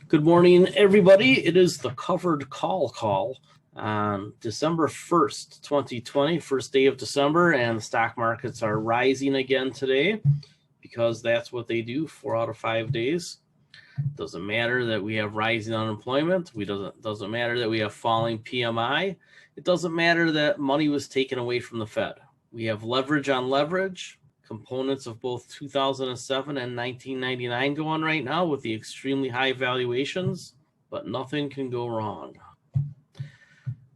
Good morning, everybody. It is the covered call on December 1st, 2020, first day of December, and the stock markets are rising again today because that's what they do 4 out of 5 days. Doesn't matter that we have rising unemployment. Doesn't matter that we have falling PMI. It doesn't matter that money was taken away from the Fed. We have leverage on leverage. Components of both 2007 and 1999 go on right now with the extremely high valuations, but nothing can go wrong.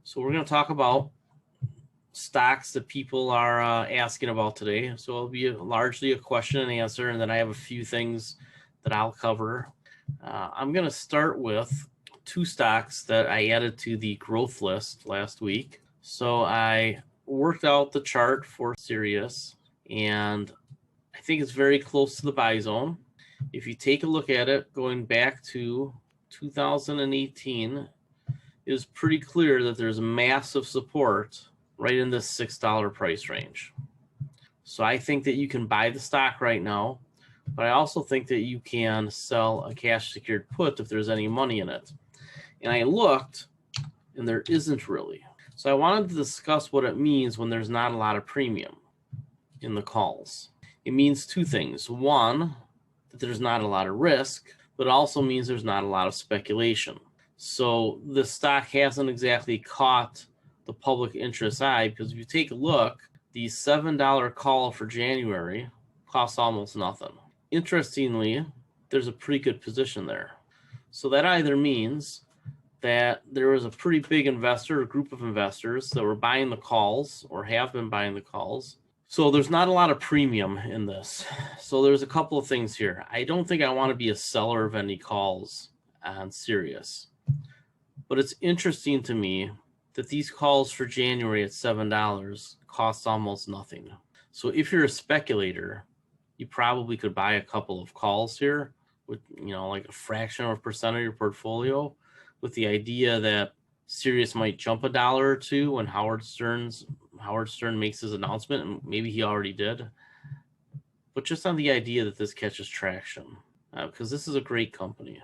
So we're going to talk about stocks that people are asking about today. So it'll be largely a question and answer, and then I have a few things that I'll cover. I'm going to start with 2 stocks that I added to the growth list last week. So I worked out the chart for Sirius, and I think it's very close to the buy zone. If you take a look at it, going back to 2018, it is pretty clear that there's massive support right in this $6 price range. So I think that you can buy the stock right now, but I also think that you can sell a cash secured put if there's any money in it. And I looked, and there isn't really. So I wanted to discuss what it means when there's not a lot of premium in the calls. It means 2 things. One, that there's not a lot of risk, but it also means there's not a lot of speculation. So the stock hasn't exactly caught the public interest eye, because if you take a look, the $7 call for January costs almost nothing. Interestingly, there's a pretty good position there. So that either means that there was a pretty big investor or group of investors that were buying the calls or have been buying the calls. So there's not a lot of premium in this. So there's a couple of things here. I don't think I want to be a seller of any calls on Sirius. But it's interesting to me that these calls for January at $7 cost almost nothing. So if you're a speculator, you probably could buy a couple of calls here with, like a fraction of a percent of your portfolio, with the idea that Sirius might jump $1 or 2 when Howard Stern makes his announcement, and maybe he already did. But just on the idea that this catches traction, because this is a great company.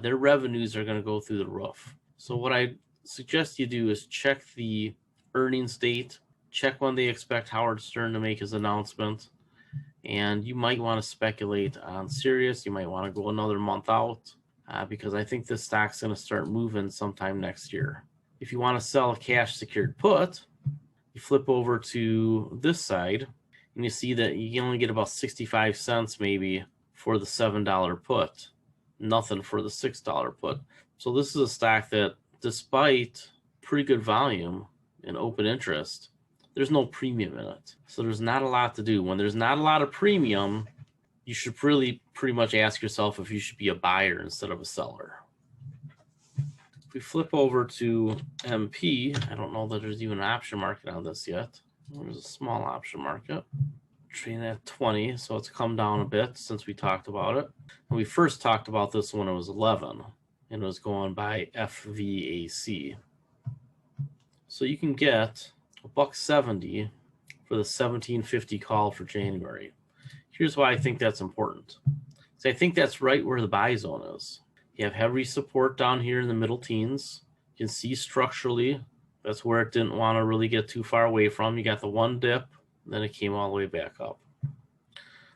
Their revenues are going to go through the roof. So what I suggest you do is check the earnings date, check when they expect Howard Stern to make his announcement, and you might want to speculate on Sirius. You might want to go another month out, because I think this stock's going to start moving sometime next year. If you want to sell a cash secured put, you flip over to this side and you see that you can only get about 65 cents maybe for the $7 put, nothing for the $6 put. So this is a stock that, despite pretty good volume and open interest, there's no premium in it. So there's not a lot to do. When there's not a lot of premium, you should really pretty much ask yourself if you should be a buyer instead of a seller. If we flip over to MP, I don't know that there's even an option market on this yet. There's a small option market, trading at 20, so it's come down a bit since we talked about it. And we first talked about this when it was 11, and it was going by FVAC. So you can get $1.70 for the 1750 call for January. Here's why I think that's important. So I think that's right where the buy zone is. You have heavy support down here in the middle teens. You can see structurally, that's where it didn't want to really get too far away from. You got the one dip, then it came all the way back up.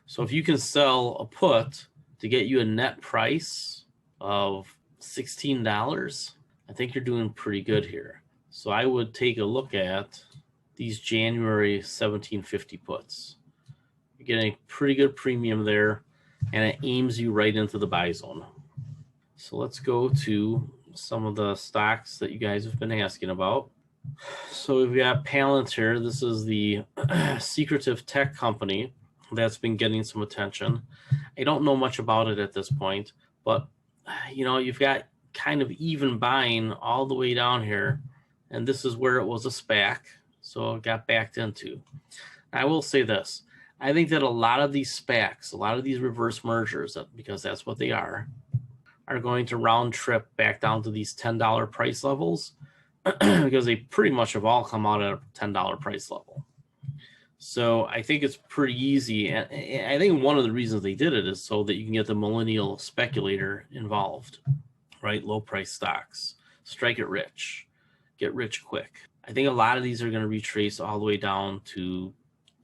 So if you can sell a put to get you a net price of $16, I think you're doing pretty good here. So I would take a look at these January 1750 puts. You're getting a pretty good premium there, and it aims you right into the buy zone. So let's go to some of the stocks that you guys have been asking about. So we've got Palantir. This is the secretive tech company that's been getting some attention. I don't know much about it at this point, but you've got kind of even buying all the way down here, and this is where it was a SPAC, so it got backed into. I will say this. I think that a lot of these SPACs, a lot of these reverse mergers, because that's what they are going to round trip back down to these $10 price levels because they pretty much have all come out at a $10 price level. So I think it's pretty easy. And I think one of the reasons they did it is so that you can get the millennial speculator involved. right? Low price stocks. Strike it rich. Get rich quick. I think a lot of these are going to retrace all the way down to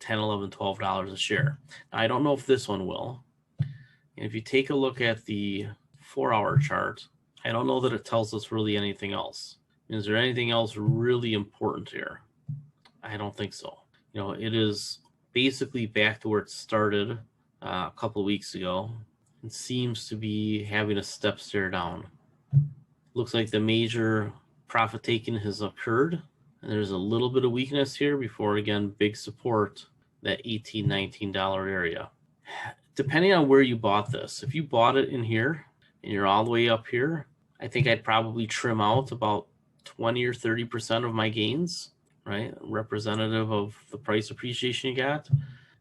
$10, $11, $12 a share. Now, I don't know if this one will. And if you take a look at the 4-hour chart, I don't know that it tells us really anything else. Is there anything else really important here? I don't think so. You know, it is basically back to where it started a couple of weeks ago. It seems to be having a step stair down. Looks like the major profit taking has occurred, and there's a little bit of weakness here before, again, big support, that $18, $19 area. Depending on where you bought this, if you bought it in here and you're all the way up here, I think I'd probably trim out about 20 or 30% of my gains, right? Representative of the price appreciation you got.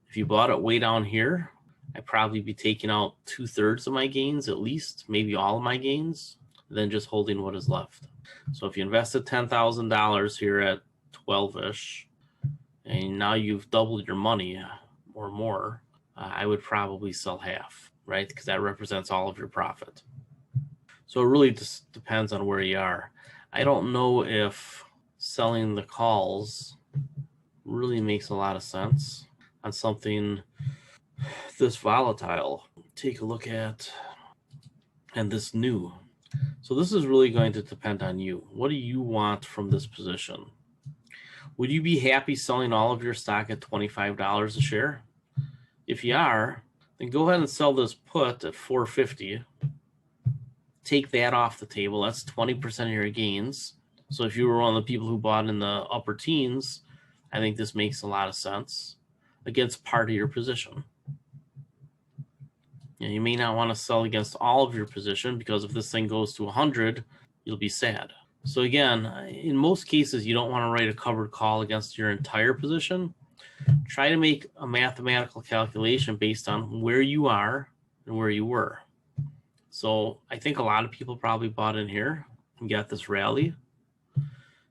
If you bought it way down here, I'd probably be taking out 2/3 of my gains, at least, maybe all of my gains, then just holding what is left. So if you invested $10,000 here at 12-ish, and now you've doubled your money or more, I would probably sell half, right? Because that represents all of your profit. So it really just depends on where you are. I don't know if selling the calls really makes a lot of sense on something this volatile. Take a look at, and this new. So this is really going to depend on you. What do you want from this position? Would you be happy selling all of your stock at $25 a share? If you are, then go ahead and sell this put at $4.50. Take that off the table. That's 20% of your gains. So if you were one of the people who bought in the upper teens, I think this makes a lot of sense against part of your position. You may not want to sell against all of your position, because if this thing goes to 100, you'll be sad. So again, in most cases, you don't want to write a covered call against your entire position. Try to make a mathematical calculation based on where you are and where you were. So I think a lot of people probably bought in here and got this rally.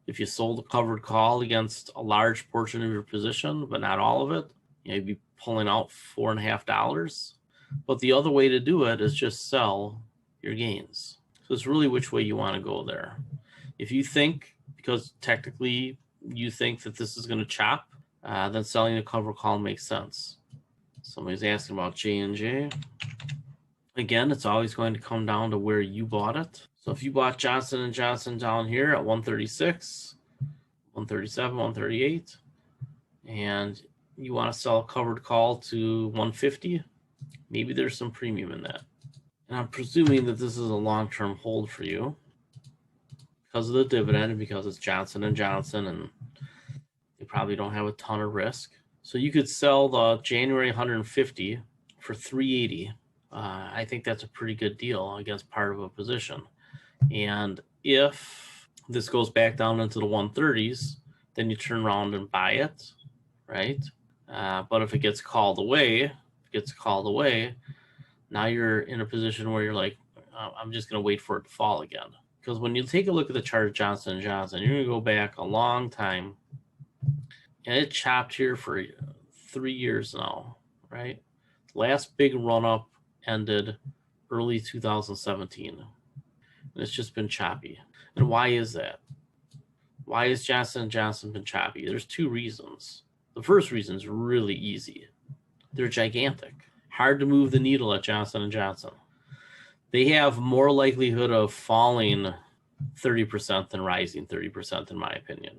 If you sold a covered call against a large portion of your position, but not all of it, you'd be pulling out $4.50. But the other way to do it is just sell your gains. So it's really which way you want to go there. If you think, because technically you think that this is going to chop, then selling a cover call makes sense. Somebody's asking about JNJ. Again, it's always going to come down to where you bought it. So if you bought Johnson & Johnson down here at 136, 137, 138, and you want to sell a covered call to 150, maybe there's some premium in that. And I'm presuming that this is a long-term hold for you because of the dividend and because it's Johnson & Johnson and they probably don't have a ton of risk. So you could sell the January 150 for $380. I think that's a pretty good deal against part of a position. And if this goes back down into the 130s, then you turn around and buy it, right? But if it gets called away, now you're in a position where you're like, I'm just going to wait for it to fall again. Because when you take a look at the chart of Johnson & Johnson, you're going to go back a long time, and it chopped here for 3 years now, right? Last big run-up ended early 2017. And it's just been choppy. And why is that? Why has Johnson & Johnson been choppy? There's two reasons. The first reason is really easy. They're gigantic. Hard to move the needle at Johnson & Johnson. They have more likelihood of falling 30% than rising 30%, in my opinion.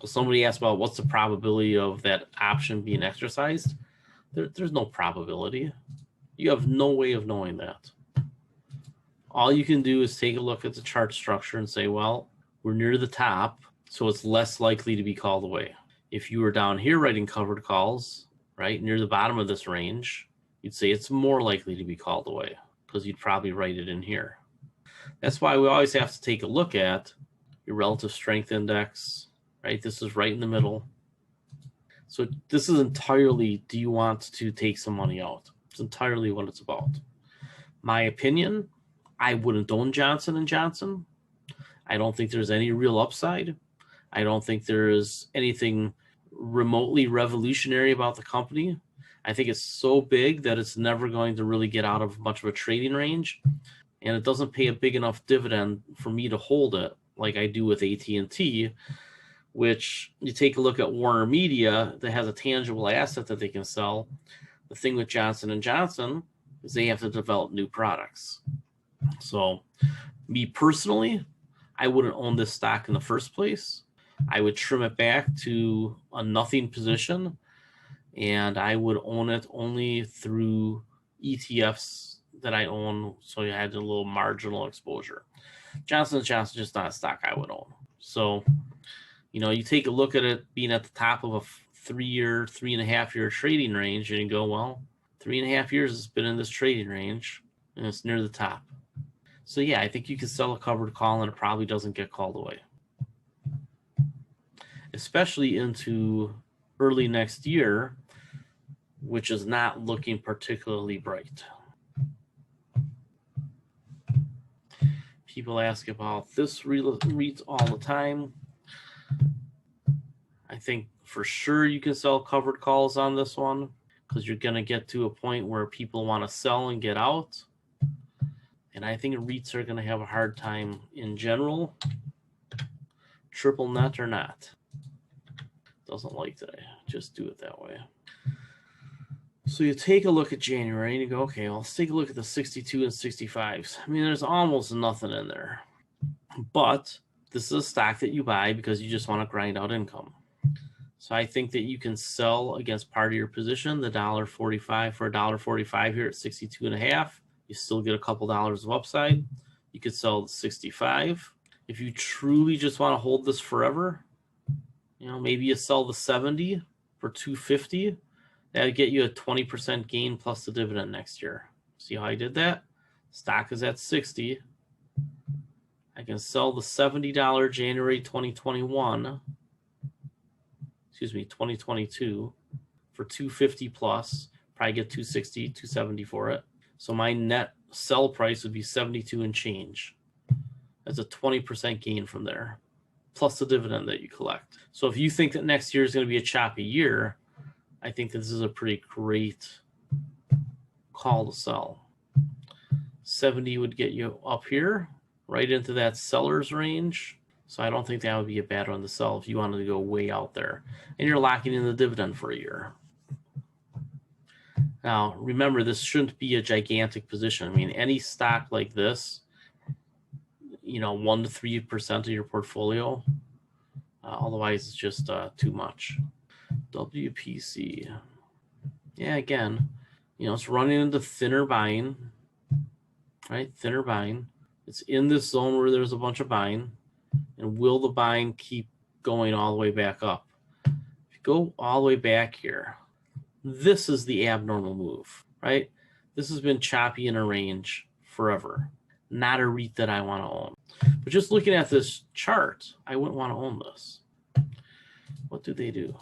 So somebody asked about what's the probability of that option being exercised. There's no probability. You have no way of knowing that. All you can do is take a look at the chart structure and say, well, we're near the top, so it's less likely to be called away. If you were down here writing covered calls, right, near the bottom of this range, you'd say it's more likely to be called away because you'd probably write it in here. That's why we always have to take a look at your relative strength index, right? This is right in the middle. So this is entirely, do you want to take some money out? It's entirely what it's about. My opinion, I wouldn't own Johnson & Johnson. I don't think there's any real upside. I don't think there's anything remotely revolutionary about the company. I think it's so big that it's never going to really get out of much of a trading range. and it doesn't pay a big enough dividend for me to hold it like I do with AT&T, which you take a look at Warner Media that has a tangible asset that they can sell. The thing with Johnson & Johnson is they have to develop new products. So me personally, I wouldn't own this stock in the first place. I would trim it back to a nothing position, and I would own it only through ETFs that I own, so you had a little marginal exposure. Johnson & Johnson is just not a stock I would own. So, you know, you take a look at it being at the top of a 3.5 year trading range, and you go, well, 3.5 years it's been in this trading range, and it's near the top. So yeah, I think you can sell a covered call and it probably doesn't get called away, especially into early next year, which is not looking particularly bright. People ask about this REIT all the time. I think for sure you can sell covered calls on this one because you're going to get to a point where people want to sell and get out. And I think REITs are going to have a hard time in general, triple net or not. Doesn't like that I just do it that way. So you take a look at January and you go, okay, well, let's take a look at the 62 and 65s. I mean, there's almost nothing in there. But this is a stock that you buy because you just want to grind out income. So I think that you can sell against part of your position, the $1.45 for $1.45 here at 62.5. You still get a couple dollars of upside. You could sell the 65. If you truly just want to hold this forever, you know, maybe you sell the 70 for $2.50. That would get you a 20% gain plus the dividend next year. See how I did that? Stock is at 60. I can sell the $70 January 2022 for $2.50 plus. Probably get $2.60, $2.70 for it. So my net sell price would be 72 and change. That's a 20% gain from there, plus the dividend that you collect. So if you think that next year is going to be a choppy year, I think this is a pretty great call to sell. 70 would get you up here, right into that seller's range. So I don't think that would be a bad one to sell if you wanted to go way out there. And you're locking in the dividend for a year. Now, remember, this shouldn't be a gigantic position. I mean, any stock like this, you know, 1 to 3% of your portfolio. Otherwise, it's just too much. WPC. Yeah, again, you know, it's running into thinner buying, right? Thinner buying. It's in this zone where there's a bunch of buying. And will the buying keep going all the way back up? If you go all the way back here, this is the abnormal move, right? This has been choppy in a range forever. Not a REIT that I want to own. But just looking at this chart, I wouldn't want to own this. What do they do?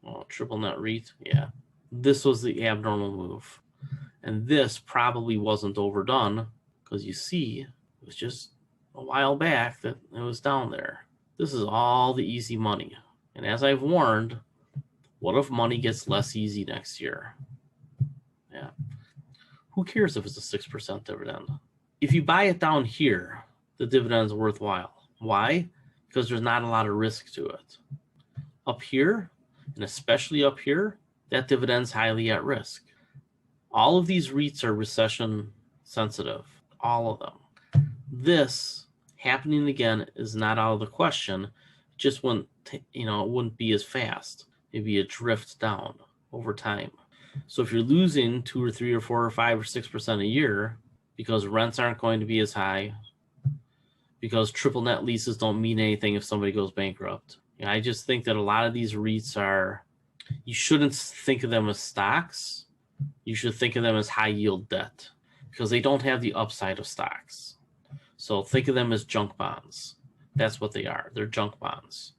Oh, triple net REIT. Yeah. This was the abnormal move. And this probably wasn't overdone because you see, it was just a while back that it was down there. This is all the easy money. And as I've warned, what if money gets less easy next year? Yeah. Who cares if it's a 6% dividend? If you buy it down here, the dividend is worthwhile. Why? Because there's not a lot of risk to it. Up here, and especially up here, that dividend's highly at risk. All of these REITs are recession sensitive. All of them. This happening again is not out of the question. It just wouldn't, you know, it wouldn't be as fast. It'd be a drift down over time. So if you're losing 2 or 3 or 4 or 5 or 6% a year because rents aren't going to be as high, because triple net leases don't mean anything if somebody goes bankrupt. You know, I just think that a lot of these REITs are, you shouldn't think of them as stocks. You should think of them as high yield debt because they don't have the upside of stocks. So think of them as junk bonds. That's what they are. They're junk bonds.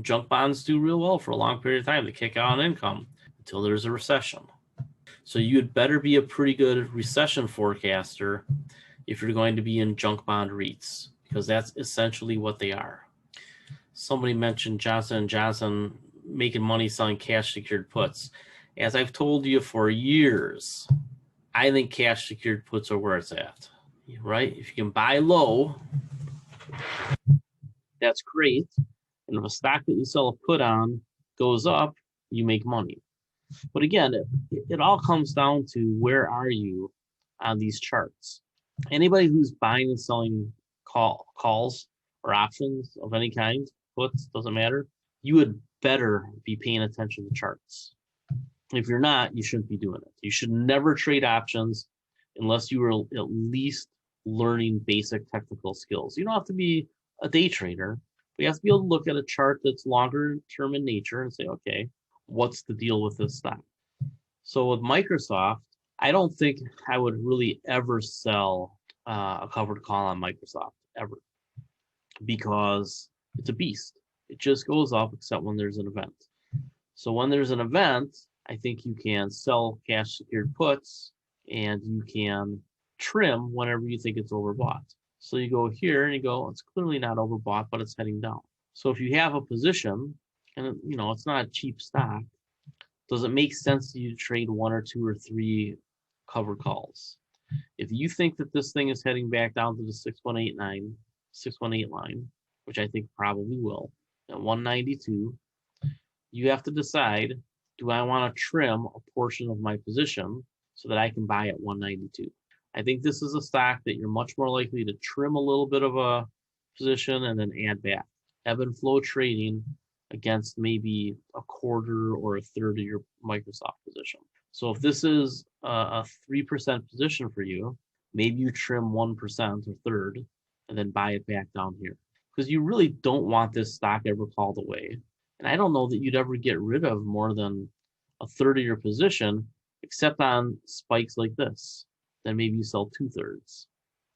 Junk bonds do real well for a long period of time. They kick out on income until there's a recession. So you'd better be a pretty good recession forecaster if you're going to be in junk bond REITs, because that's essentially what they are. Somebody mentioned Johnson & Johnson making money selling cash secured puts. As I've told you for years, I think cash secured puts are where it's at. right? If you can buy low, that's great. And if a stock that you sell a put on goes up, you make money. But again, it all comes down to where are you on these charts. Anybody who's buying and selling calls or options of any kind, puts, doesn't matter, you would better be paying attention to charts. If you're not, you shouldn't be doing it. You should never trade options unless you are at least learning basic technical skills. You don't have to be a day trader, but you have to be able to look at a chart that's longer term in nature and say, okay, what's the deal with this stock? So with Microsoft, I don't think I would really ever sell a covered call on Microsoft, ever, because it's a beast. It just goes up except when there's an event. So when there's an event, I think you can sell cash secured puts and you can trim whenever you think it's overbought. So you go here and you go, it's clearly not overbought, but it's heading down. So if you have a position and it's not a cheap stock, does it make sense to you to trade 1 or 2 or 3 covered calls? If you think that this thing is heading back down to the 618 line, which I think probably will, at 192, you have to decide, do I want to trim a portion of my position so that I can buy at 192? I think this is a stock that you're much more likely to trim a little bit of a position and then add back. Ebb and flow trading against maybe a quarter or a third of your Microsoft position. So if this is a 3% position for you, maybe you trim 1% or third and then buy it back down here. Because you really don't want this stock ever called away. And I don't know that you'd ever get rid of more than a third of your position, except on spikes like this. Then maybe you sell 2/3.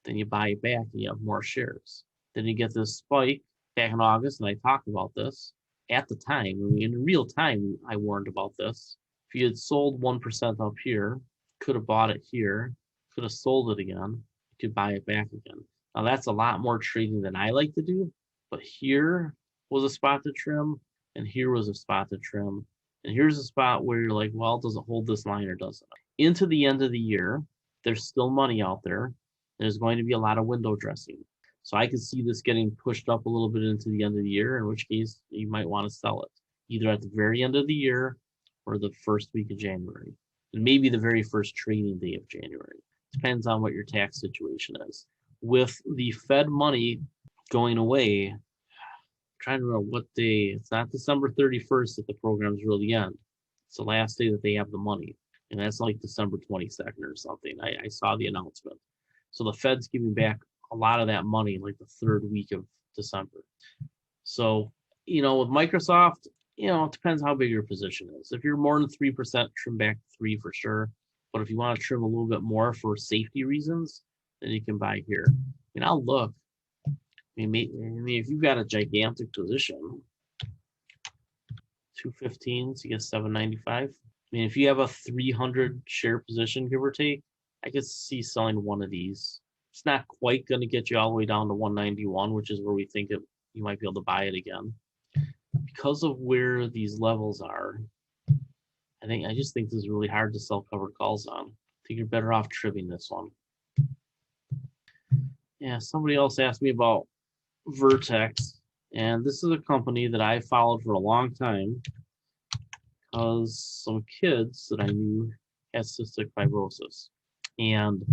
Then you buy it back and you have more shares. Then you get this spike back in August, and I talked about this at the time. In real time, I warned about this. If you had sold 1% up here, could have bought it here, could have sold it again, you could buy it back again. Now that's a lot more trading than I like to do, but here was a spot to trim, and here was a spot to trim. And here's a spot where you're like, well, does it hold this line or doesn't it? Into the end of the year, there's still money out there. There's going to be a lot of window dressing. So I could see this getting pushed up a little bit into the end of the year, in which case you might want to sell it, either at the very end of the year or the first week of January, and maybe the very first trading day of January. Depends on what your tax situation is. With the Fed money going away, I'm trying to remember what day. It's not December 31st that the programs really end. It's the last day that they have the money, and that's like December 22nd or something. I saw the announcement. So the Fed's giving back a lot of that money like the third week of December. So, with Microsoft, it depends how big your position is. If you're more than 3%, trim back 3 for sure. But if you want to trim a little bit more for safety reasons, then you can buy here. I'll look. If you've got a gigantic position, 215, so you get 795. If you have a 300 share position, give or take, I could see selling one of these. It's not quite going to get you all the way down to 191, which is where we think you might be able to buy it again. Because of where these levels are, I just think this is really hard to sell covered calls on. I think you're better off trimming this one. Yeah, somebody else asked me about Vertex, and this is a company that I followed for a long time because some kids that I knew had cystic fibrosis. And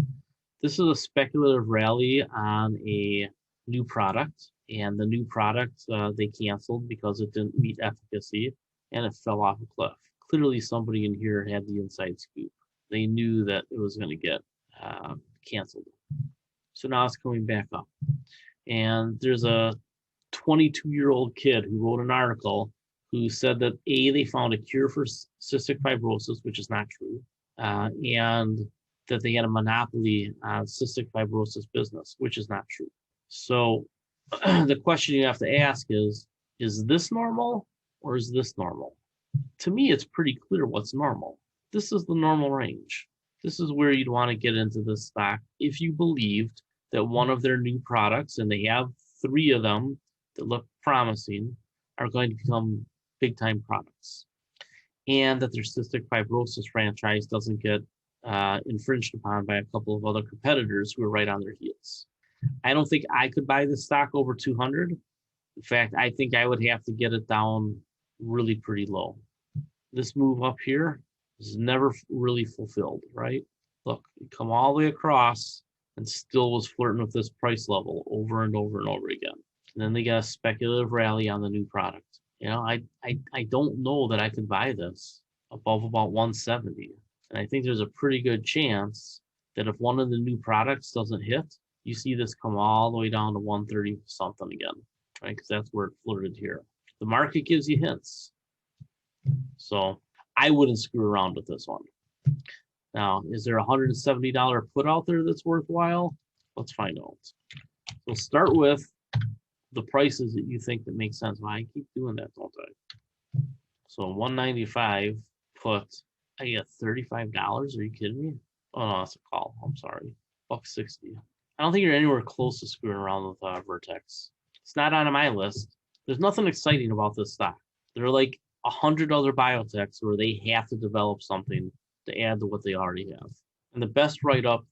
this is a speculative rally on a new product, and the new product they canceled because it didn't meet efficacy and it fell off a cliff. Clearly somebody in here had the inside scoop. They knew that it was going to get canceled. So now it's coming back up. And there's a 22-year-old kid who wrote an article who said that they found a cure for cystic fibrosis, which is not true, and that they had a monopoly on cystic fibrosis business, which is not true. So the question you have to ask is this normal or is this normal? To me, it's pretty clear what's normal. This is the normal range. This is where you'd want to get into this stock if you believed that one of their new products, and they have 3 of them that look promising, are going to become big-time products. And that their cystic fibrosis franchise doesn't get infringed upon by a couple of other competitors who are right on their heels. I don't think I could buy this stock over 200. In fact, I think I would have to get it down really pretty low. This move up here is never really fulfilled, right? Look, you come all the way across and still was flirting with this price level over and over and over again. And then they got a speculative rally on the new product. You know, I don't know that I could buy this above about 170. And I think there's a pretty good chance that if one of the new products doesn't hit, you see this come all the way down to 130 something again, right? Because that's where it flirted here. The market gives you hints. So I wouldn't screw around with this one. Now, is there a $170 put out there that's worthwhile? Let's find out. So start with the prices that you think that make sense. Well, I keep doing that, don't I? So 195 put, I get $35. Are you kidding me? Oh no, that's a call. I'm sorry. $1.60. I don't think you're anywhere close to screwing around with Vertex. It's not on my list. There's nothing exciting about this stock. There are like 100 other biotechs where they have to develop something to add to what they already have. And the best write-up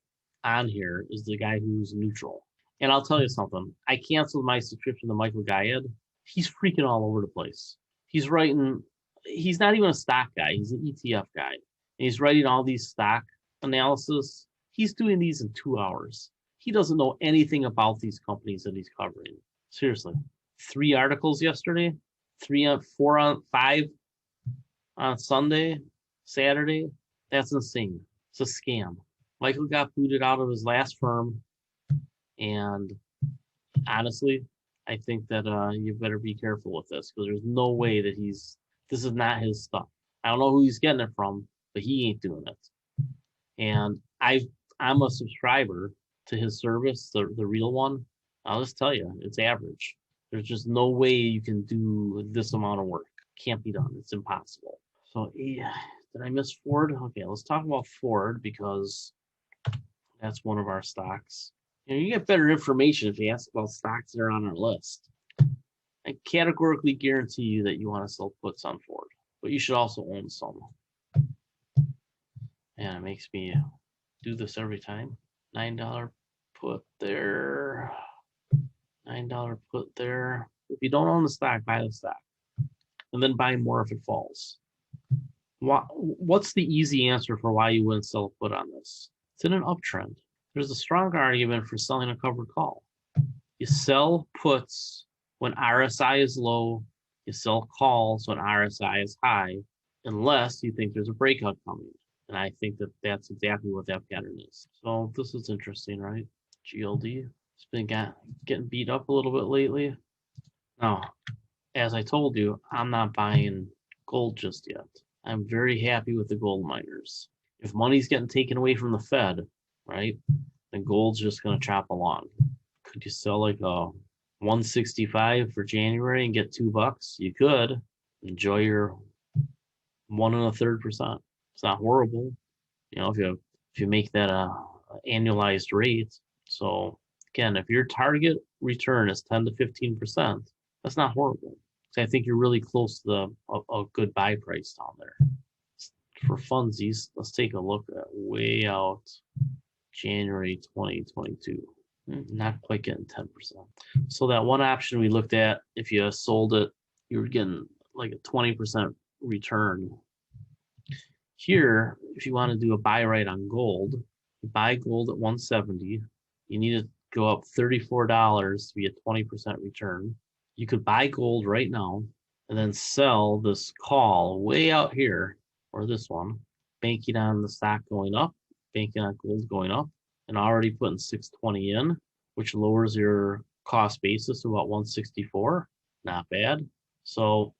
on here is the guy who's neutral. And I'll tell you something. I canceled my subscription to Michael Gayed. He's freaking all over the place. He's writing, he's not even a stock guy. He's an ETF guy. And he's writing all these stock analysis. He's doing these in 2 hours. He doesn't know anything about these companies that he's covering. Seriously. 3 articles yesterday, 4 on 5 on Sunday, Saturday. That's insane. It's a scam. Michael got booted out of his last firm. And honestly, I think that you better be careful with this because there's no way that this is not his stuff. I don't know who he's getting it from, but he ain't doing it. And I'm a subscriber to his service, the real one. I'll just tell you, it's average. There's just no way you can do this amount of work. Can't be done. It's impossible. So yeah, did I miss Ford? Okay, let's talk about Ford because that's one of our stocks. You get better information if you ask about stocks that are on our list. I categorically guarantee you that you want to sell puts on Ford, but you should also own some. And it makes me do this every time. $9 put there. $9 put there. If you don't own the stock, buy the stock. And then buy more if it falls. What's the easy answer for why you wouldn't sell a put on this? It's in an uptrend. There's a strong argument for selling a covered call. You sell puts when RSI is low. You sell calls when RSI is high, unless you think there's a breakout coming. And I think that that's exactly what that pattern is. So this is interesting, right? GLD. It's been getting beat up a little bit lately. Now, as I told you, I'm not buying gold just yet. I'm very happy with the gold miners. If money's getting taken away from the Fed, right, then gold's just going to chop along. Could you sell like a 165 for January and get $2? You could. Enjoy your 1 1/3%. It's not horrible, you know, if you make that a annualized rate. So again, if your target return is 10 to 15%, that's not horrible. So I think you're really close to a good buy price down there. For funsies, let's take a look at way out January 2022. Not quite getting 10%. So that one option we looked at, if you sold it, you were getting like a 20% return. Here, if you want to do a buy right on gold, you buy gold at 170. You need to go up $34 to be a 20% return. You could buy gold right now and then sell this call way out here, or this one, banking on the stock going up, banking on gold going up, and already putting 620 in, which lowers your cost basis to about 164. Not bad. So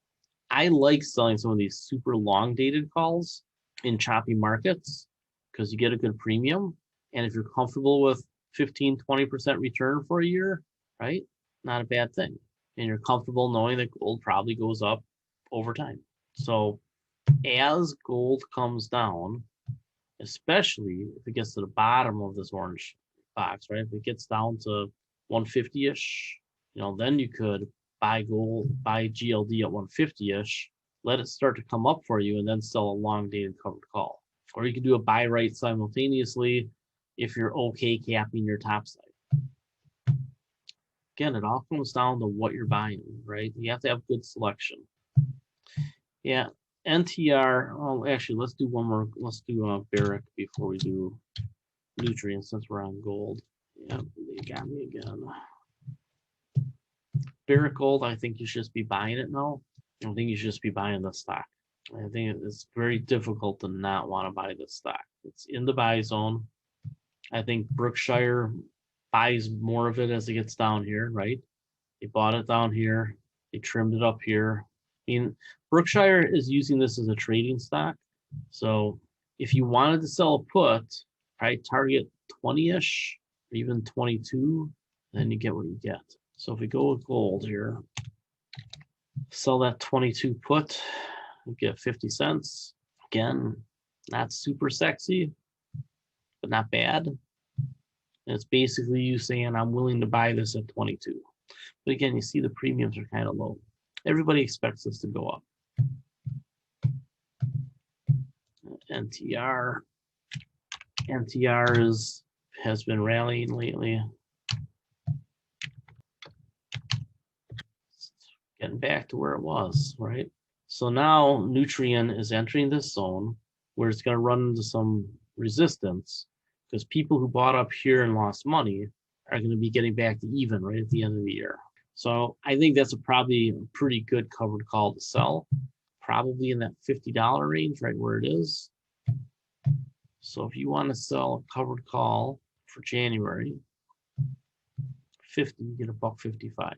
I like selling some of these super long dated calls in choppy markets because you get a good premium. And if you're comfortable with 15-20% return for a year, right? Not a bad thing. And you're comfortable knowing that gold probably goes up over time. So as gold comes down, especially if it gets to the bottom of this orange box, right? If it gets down to 150-ish, you know, then you could buy gold, buy GLD at 150-ish, let it start to come up for you, and then sell a long dated covered call. or you can do a buy right simultaneously if you're okay capping your top side. Again, it all comes down to what you're buying, right? You have to have good selection. Yeah, NTR. Oh, actually, let's do one more. Let's do Barrick before we do nutrients, since we're on gold. Yeah, they got me again. Barrick Gold, I think you should just be buying it now. I think you should just be buying the stock. I think it's very difficult to not want to buy this stock. It's in the buy zone. I think Berkshire buys more of it as it gets down here, right? They bought it down here. They trimmed it up here. I mean, Berkshire is using this as a trading stock. So if you wanted to sell a put, probably target 20-ish or even 22, then you get what you get. So if we go with gold here, sell that 22 put, you get 50 cents. Again, not super sexy, but not bad. And it's basically you saying, I'm willing to buy this at 22. But again, you see the premiums are kind of low. Everybody expects this to go up. NTR. NTR has been rallying lately. Getting back to where it was, right? So now Nutrien is entering this zone where it's going to run into some resistance because people who bought up here and lost money are going to be getting back to even right at the end of the year. So I think that's probably a pretty good covered call to sell, probably in that $50 range, right where it is. So if you want to sell a covered call for January, 50, you get $1.55.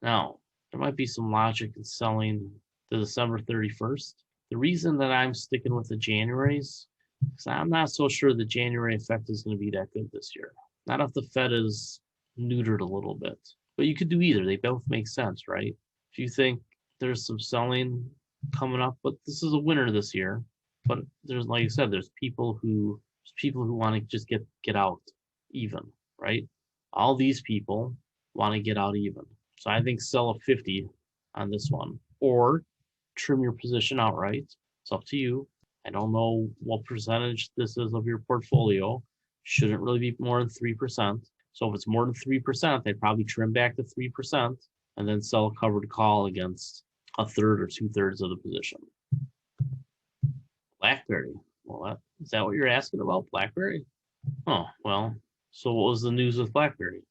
Now, there might be some logic in selling the December 31st. The reason that I'm sticking with the Januaries is I'm not so sure the January effect is going to be that good this year. Not if the Fed is neutered a little bit. But you could do either. They both make sense, right? If you think there's some selling coming up, but this is a winter this year. But there's, like I said, there's people who want to just get out even, right? All these people want to get out even. So I think sell a 50 on this one, or trim your position outright. It's up to you. I don't know what percentage this is of your portfolio. Shouldn't really be more than 3%. So if it's more than 3%, they'd probably trim back to 3% and then sell a covered call against a third or 2/3 of the position. Blackberry. Well, is that what you're asking about, Blackberry? Oh, well, so what was the news with Blackberry?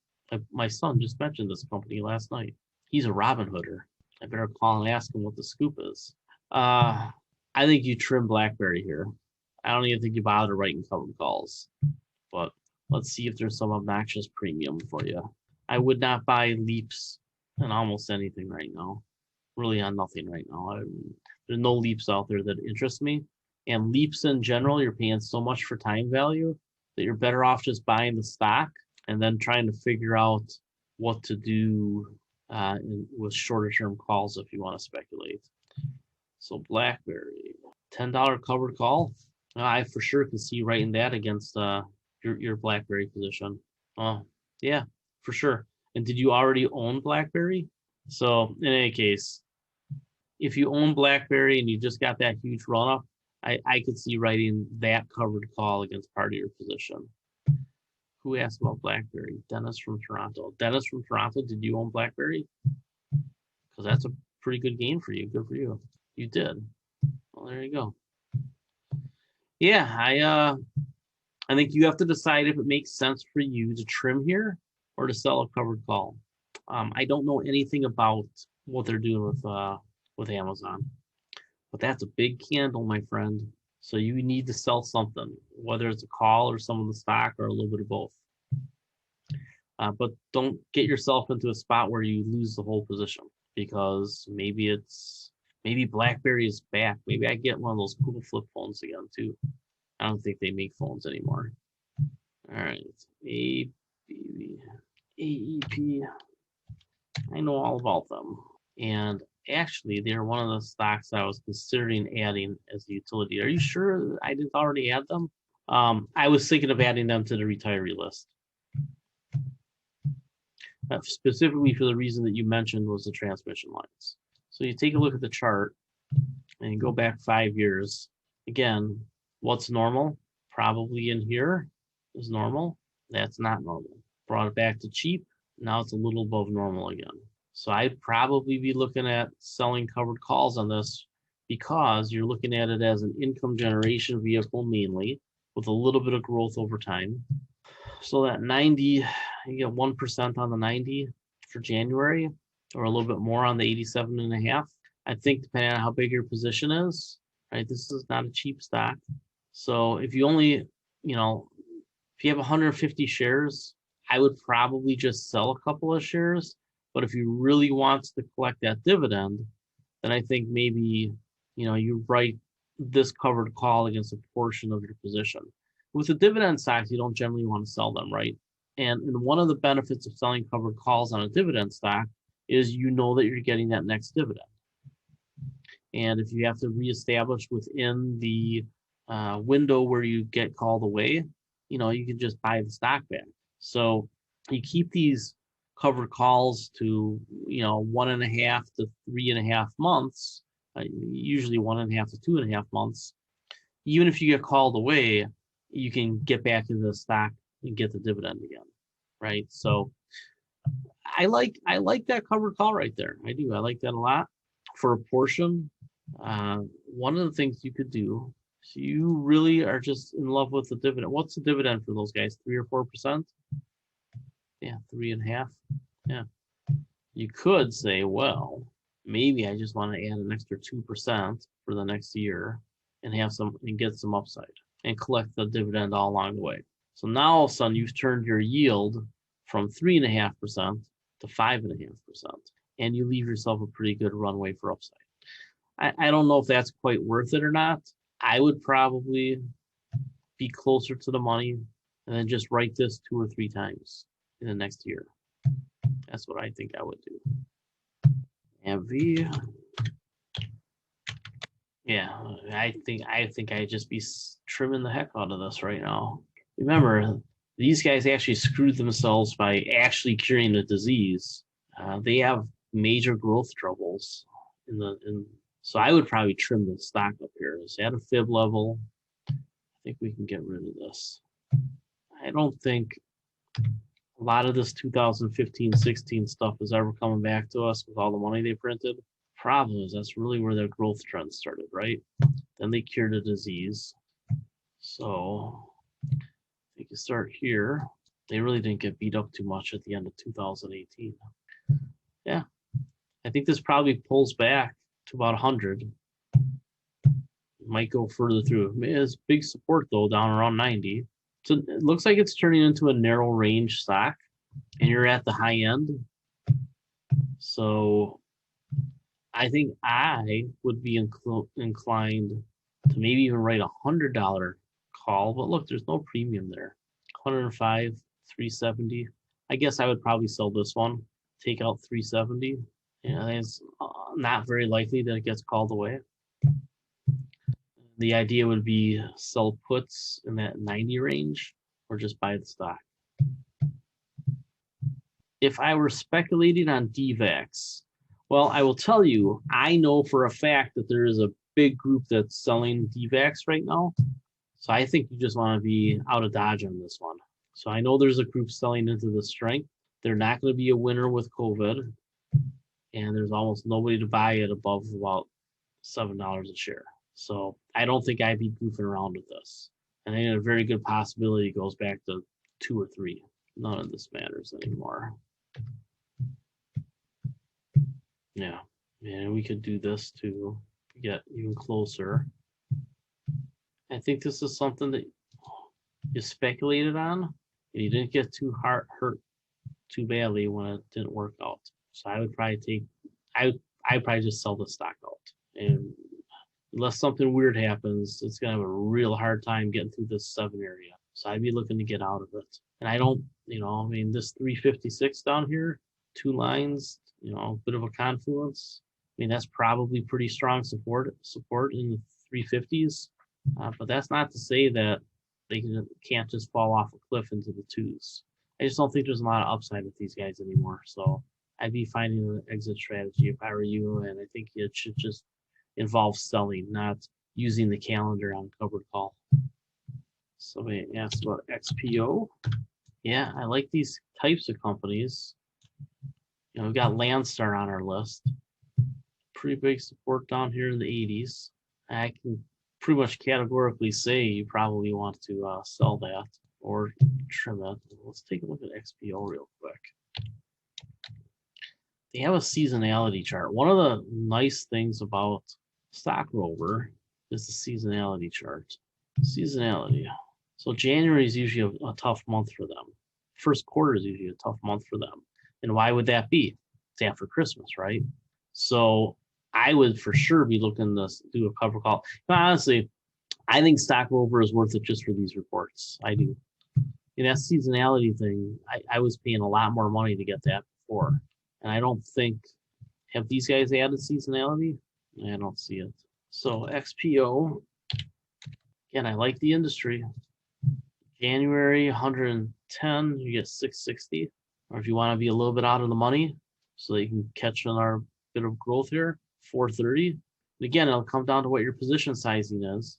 My son just mentioned this company last night. He's a Robinhooder. I better call and ask him what the scoop is. I think you trim Blackberry here. I don't even think you bother writing covered calls. But let's see if there's some obnoxious premium for you. I would not buy leaps in almost anything right now. Really on nothing right now. There's no leaps out there that interest me. And leaps in general, you're paying so much for time value that you're better off just buying the stock and then trying to figure out what to do with shorter term calls if you want to speculate. So Blackberry, $10 covered call. I for sure can see writing that against your Blackberry position. Oh, yeah, for sure. And did you already own Blackberry? So in any case, if you own Blackberry and you just got that huge run up, I could see writing that covered call against part of your position. Who asked about Blackberry? Dennis from Toronto. Dennis from Toronto, did you own Blackberry? Because that's a pretty good game for you. Good for you. You did. Well, there you go. Yeah, I think you have to decide if it makes sense for you to trim here or to sell a covered call. I don't know anything about what they're doing with Amazon, but that's a big candle, my friend. So you need to sell something, whether it's a call or some of the stock or a little bit of both. But don't get yourself into a spot where you lose the whole position, because maybe BlackBerry is back. Maybe I get one of those cool flip phones again too. I don't think they make phones anymore. All right, ABBV, AEP. I know all about them. And actually, they're one of the stocks I was considering adding as a utility. Are you sure I didn't already add them? I was thinking of adding them to the retiree list. Specifically for the reason that you mentioned was the transmission lines. So you take a look at the chart and you go back 5 years. Again, What's normal? Probably in here is normal. That's not normal. Brought it back to cheap. Now it's a little above normal again. So I'd probably be looking at selling covered calls on this because you're looking at it as an income generation vehicle mainly with a little bit of growth over time. So that 90, you get 1% on the 90 for January or a little bit more on the 87.5. I think depending on how big your position is, right? This is not a cheap stock. So if you only, you know, if you have 150 shares, I would probably just sell a couple of shares. But if you really want to collect that dividend, then I think maybe, you know, you write this covered call against a portion of your position. With the dividend stocks, you don't generally want to sell them, right? And one of the benefits of selling covered calls on a dividend stock is you know that you're getting that next dividend. And if you have to reestablish within the window where you get called away, you know, you can just buy the stock back. So you keep these covered calls to, you know, 1.5 to 3.5 months, usually 1.5 to 2.5 months. Even if you get called away, you can get back into the stock and get the dividend again, right? So I like that covered call right there. I do. I like that a lot for a portion. One of the things you could do, if you really are just in love with the dividend. What's the dividend for those guys? 3 or 4%? Yeah, 3.5. Yeah. You could say, well, maybe I just want to add an extra 2% for the next year and have some and get some upside and collect the dividend all along the way. So now all of a sudden you've turned your yield from 3.5% to 5.5%, and you leave yourself a pretty good runway for upside. I don't know if that's quite worth it or not. I would probably be closer to the money and then just write this 2 or 3 times in the next year. That's what I think I would do. ABBV. Yeah, I think I'd just be trimming the heck out of this right now. Remember, these guys actually screwed themselves by actually curing the disease. They have major growth troubles so I would probably trim the stock up here. It's at a fib level. I think we can get rid of this. I don't think a lot of this 2015-16 stuff is ever coming back to us with all the money they printed. Problem is that's really where their growth trend started, right? Then they cured the disease. So you can start here. They really didn't get beat up too much at the end of 2018. Yeah, I think this probably pulls back to about 100. Might go further through. It's big support though, down around 90. So it looks like it's turning into a narrow range stock, and you're at the high end. So I think I would be inclined to maybe even write $100 call, but look, there's no premium there. 105, 370. I guess I would probably sell this one, take out 370. Yeah, it's not very likely that it gets called away. The idea would be sell puts in that 90 range or just buy the stock. If I were speculating on DVAX, well, I will tell you, I know for a fact that there is a big group that's selling DVAX right now. So I think you just want to be out of dodge on this one. So I know there's a group selling into the strength. They're not going to be a winner with COVID. And there's almost nobody to buy it above about $7 a share. So I don't think I'd be goofing around with this. And I think a very good possibility it goes back to 2 or 3. None of this matters anymore. Yeah, and we could do this to get even closer. I think this is something that you speculated on, and you didn't get too hurt too badly when it didn't work out. So I would probably I'd probably just sell the stock out. And unless something weird happens, it's gonna have a real hard time getting through this 7 area. So I'd be looking to get out of it. And I don't, I mean, this 356 down here, 2 lines, a bit of a confluence. I mean, that's probably pretty strong support in the 350s. But that's not to say that they can't just fall off a cliff into the 2s. I just don't think there's a lot of upside with these guys anymore. So I'd be finding an exit strategy if I were you, and I think it should just involve selling, not using the calendar on covered call. Somebody asked about XPO. Yeah, I like these types of companies. You know, we've got Landstar on our list. Pretty big support down here in the 80s. I can pretty much categorically say you probably want to sell that or trim it. Let's take a look at XPO real quick. They have a seasonality chart. One of the nice things about Stock Rover is the seasonality chart. Seasonality. So January is usually a tough month for them. First quarter is usually a tough month for them. And why would that be? It's after Christmas, right? So I would for sure be looking to do a cover call. But honestly, I think Stock Rover is worth it just for these reports. I do. And that seasonality thing, I was paying a lot more money to get that before. And I don't think, have these guys added seasonality? I don't see it. So XPO, again, I like the industry. January 110, you get 660. Or if you want to be a little bit out of the money, so that you can catch another bit of growth here, 430. And again, it'll come down to what your position sizing is.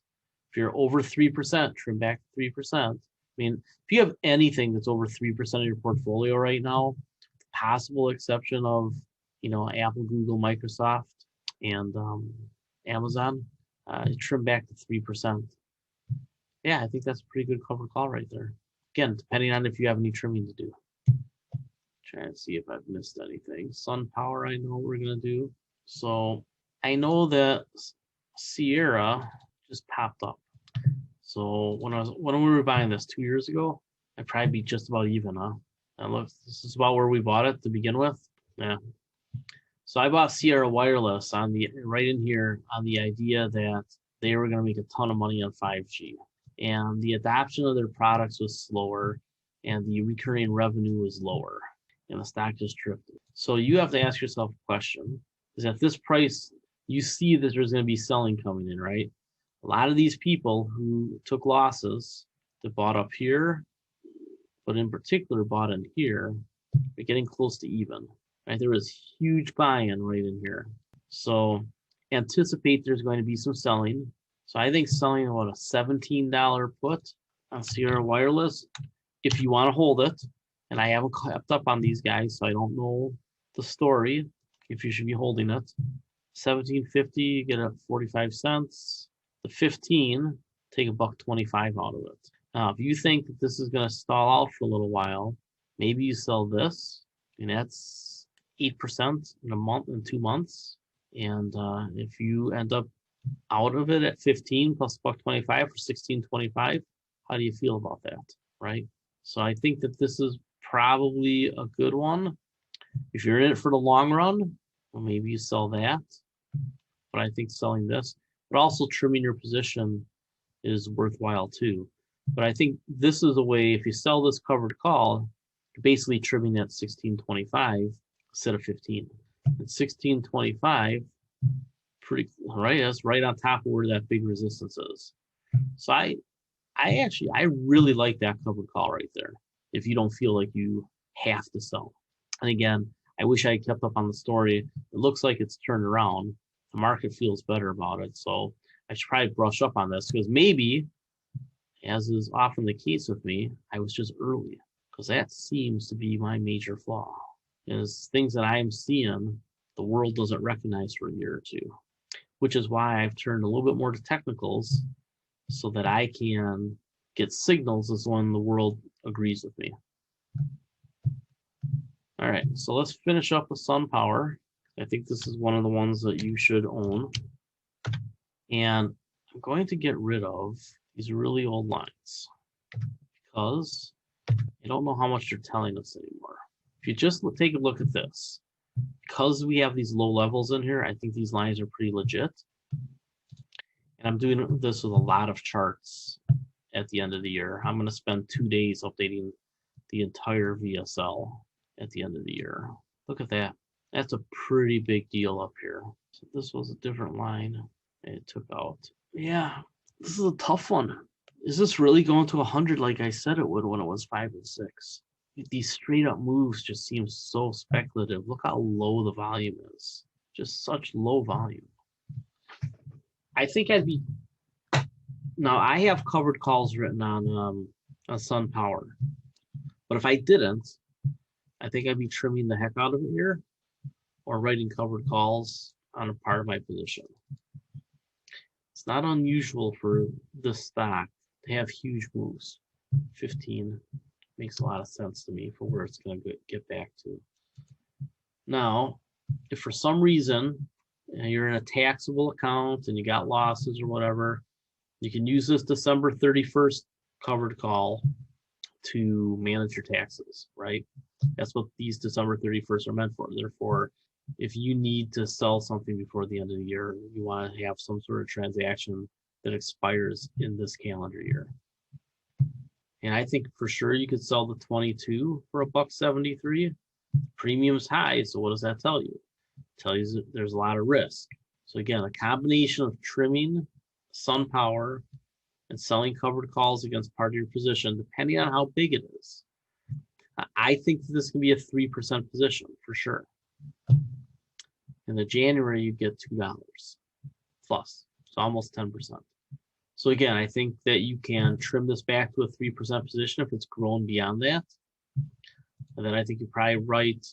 If you're over 3%, trim back 3%. I mean, if you have anything that's over 3% of your portfolio right now, possible exception of, you know, Apple, Google, Microsoft, and Amazon, trim back to 3%. Yeah, I think that's a pretty good cover call right there. Again, depending on if you have any trimming to do. Try and see if I've missed anything. SunPower, I know we're gonna do. So I know that Sierra just popped up. So when we were buying this 2 years ago, I'd probably be just about even, huh? And look, this is about where we bought it to begin with. Yeah. So I bought Sierra Wireless on the right in here on the idea that they were going to make a ton of money on 5G, and the adoption of their products was slower, and the recurring revenue was lower, and the stock just drifted. So you have to ask yourself a question: is at this price, you see that there's going to be selling coming in, right? A lot of these people who took losses that bought up here, but in particular bought in here, are getting close to even. Right? There was huge buy-in right in here. So anticipate there's going to be some selling. So I think selling about a $17 put on Sierra Wireless, if you want to hold it, and I haven't kept up on these guys, so I don't know the story, if you should be holding it. $17.50, you get it 45 cents. The 15, take $1.25 out of it. Now, if you think that this is going to stall out for a little while, maybe you sell this, and that's 8% in a month, in 2 months. And if you end up out of it at 15 plus $1.25 for $16.25, how do you feel about that, right? So I think that this is probably a good one. If you're in it for the long run, well, maybe you sell that. But I think selling this, but also trimming your position is worthwhile too. But I think this is a way, if you sell this covered call, you're basically trimming that 16.25 instead of 15. And 16.25, pretty right. That's right on top of where that big resistance is. So I really like that covered call right there. If you don't feel like you have to sell. And again, I wish I kept up on the story. It looks like it's turned around. The market feels better about it. So I should probably brush up on this, because maybe, as is often the case with me, I was just early, because that seems to be my major flaw, is things that I'm seeing the world doesn't recognize for a year or two, which is why I've turned a little bit more to technicals so that I can get signals as when the world agrees with me. All right, so let's finish up with SunPower. I think this is one of the ones that you should own. And I'm going to get rid of these really old lines because I don't know how much they're telling us anymore. If you just take a look at this, because we have these low levels in here, I think these lines are pretty legit. And I'm doing this with a lot of charts at the end of the year. I'm going to spend 2 days updating the entire VSL at the end of the year. Look at that. That's a pretty big deal up here. So this was a different line it took out. Yeah, this is a tough one. Is this really going to 100 like I said it would when it was 5 and 6? These straight up moves just seem so speculative. Look how low the volume is. Just such low volume. I think I'd be Now I have covered calls written on SunPower, but if I didn't, I think I'd be trimming the heck out of it here, or writing covered calls on a part of my position. It's not unusual for this stock to have huge moves. 15 makes a lot of sense to me for where it's going to get back to. Now, if for some reason you're in a taxable account and you got losses or whatever, you can use this December 31st covered call to manage your taxes, right? That's what these December 31st are meant for. Therefore, if you need to sell something before the end of the year, you want to have some sort of transaction that expires in this calendar year. And I think for sure you could sell the 22 for $1.73. Premium's high, so what does that tell you? It tells you that there's a lot of risk. So again, a combination of trimming SunPower and selling covered calls against part of your position, depending on how big it is. I think that this can be a 3% position for sure. In the January, you get $2 plus, so almost 10%. So again, I think that you can trim this back to a 3% position if it's grown beyond that. And then I think you probably write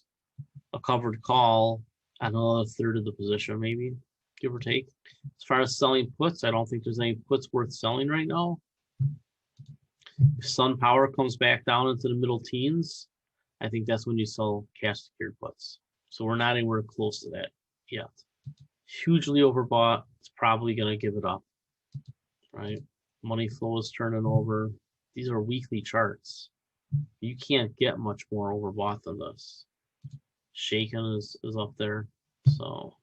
a covered call on another third of the position, maybe, give or take. As far as selling puts, I don't think there's any puts worth selling right now. If SunPower comes back down into the middle teens, I think that's when you sell cash secured puts. So we're not anywhere close to that yet. Hugely overbought. It's probably going to give it up, right? Money flow is turning over. These are weekly charts. You can't get much more overbought than this. Shaken is up there. So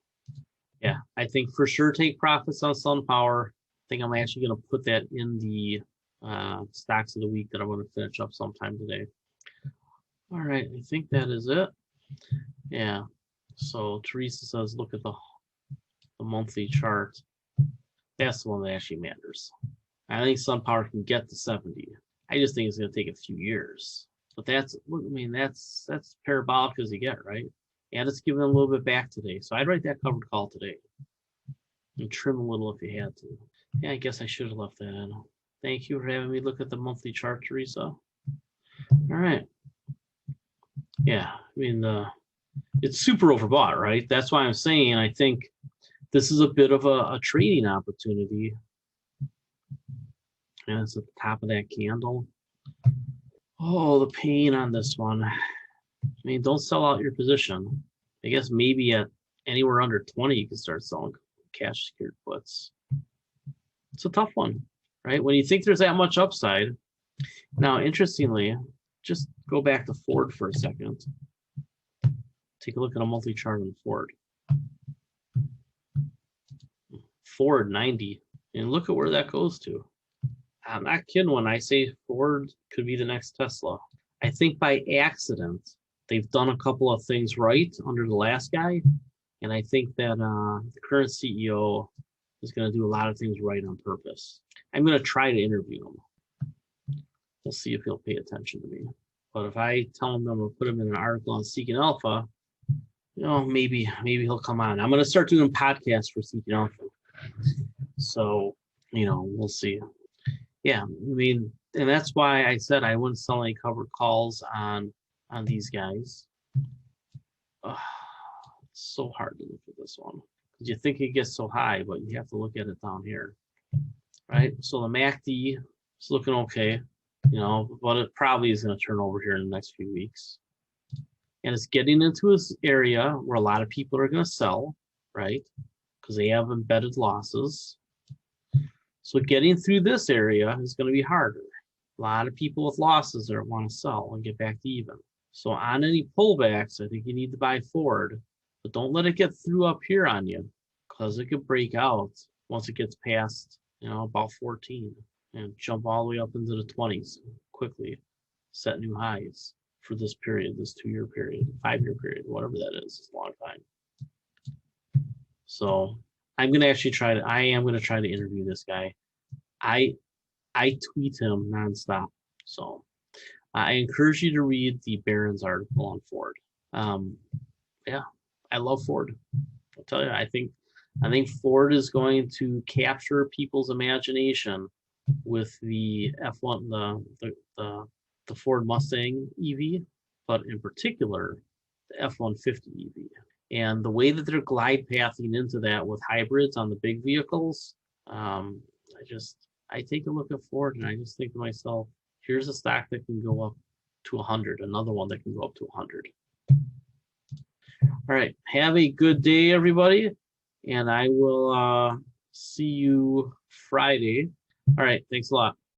yeah, I think for sure take profits on SunPower. I think I'm actually going to put that in the stocks of the week that I'm going to finish up sometime today. All right, I think that is it. Yeah, so Teresa says look at the monthly chart. That's the one that actually matters. I think SunPower can get to 70. I just think it's going to take a few years. But that's parabolic as you get, right? And it's giving a little bit back today. So I'd write that covered call today. And trim a little if you had to. Yeah, I guess I should have left that in. Thank you for having me look at the monthly chart, Teresa. All right. Yeah, I mean, it's super overbought, right? That's why I'm saying I think this is a bit of a trading opportunity. And it's at the top of that candle. Oh, the pain on this one. I mean, don't sell out your position. I guess maybe at anywhere under 20, you can start selling cash secured puts. It's a tough one, right? When you think there's that much upside. Now, interestingly, just go back to Ford for a second. Take a look at a monthly chart on Ford. Ford 90, and look at where that goes to. I'm not kidding when I say Ford could be the next Tesla. I think by accident, they've done a couple of things right under the last guy, and I think that the current CEO is going to do a lot of things right on purpose. I'm going to try to interview him. We'll see if he'll pay attention to me. But if I tell him I'm going to put him in an article on Seeking Alpha, maybe he'll come on. I'm going to start doing podcasts for Seeking Alpha. So, we'll see. Yeah, I mean, and that's why I said I wouldn't sell any covered calls on these guys. It's so hard to look at this one because you think it gets so high, but you have to look at it down here, right? So the MACD is looking okay, but it probably is going to turn over here in the next few weeks. And it's getting into this area where a lot of people are going to sell, right? Because they have embedded losses. So getting through this area is going to be harder. A lot of people with losses that want to sell and get back to even. So on any pullbacks, I think you need to buy Ford, but don't let it get through up here on you because it could break out once it gets past, about 14 and jump all the way up into the 20s quickly, set new highs for this period, this 2-year period, 5-year period, whatever that is. It's a long time. So I'm going to actually I am going to try to interview this guy. I tweet him nonstop. So I encourage you to read the Barron's article on Ford. Yeah, I love Ford. I'll tell you, I think Ford is going to capture people's imagination with the F1, the Ford Mustang EV, but in particular, the F-150 EV. And the way that they're glide pathing into that with hybrids on the big vehicles, I take a look at Ford and I just think to myself, here's a stock that can go up to 100, another one that can go up to 100. All right, have a good day, everybody, and I will see you Friday. All right, thanks a lot.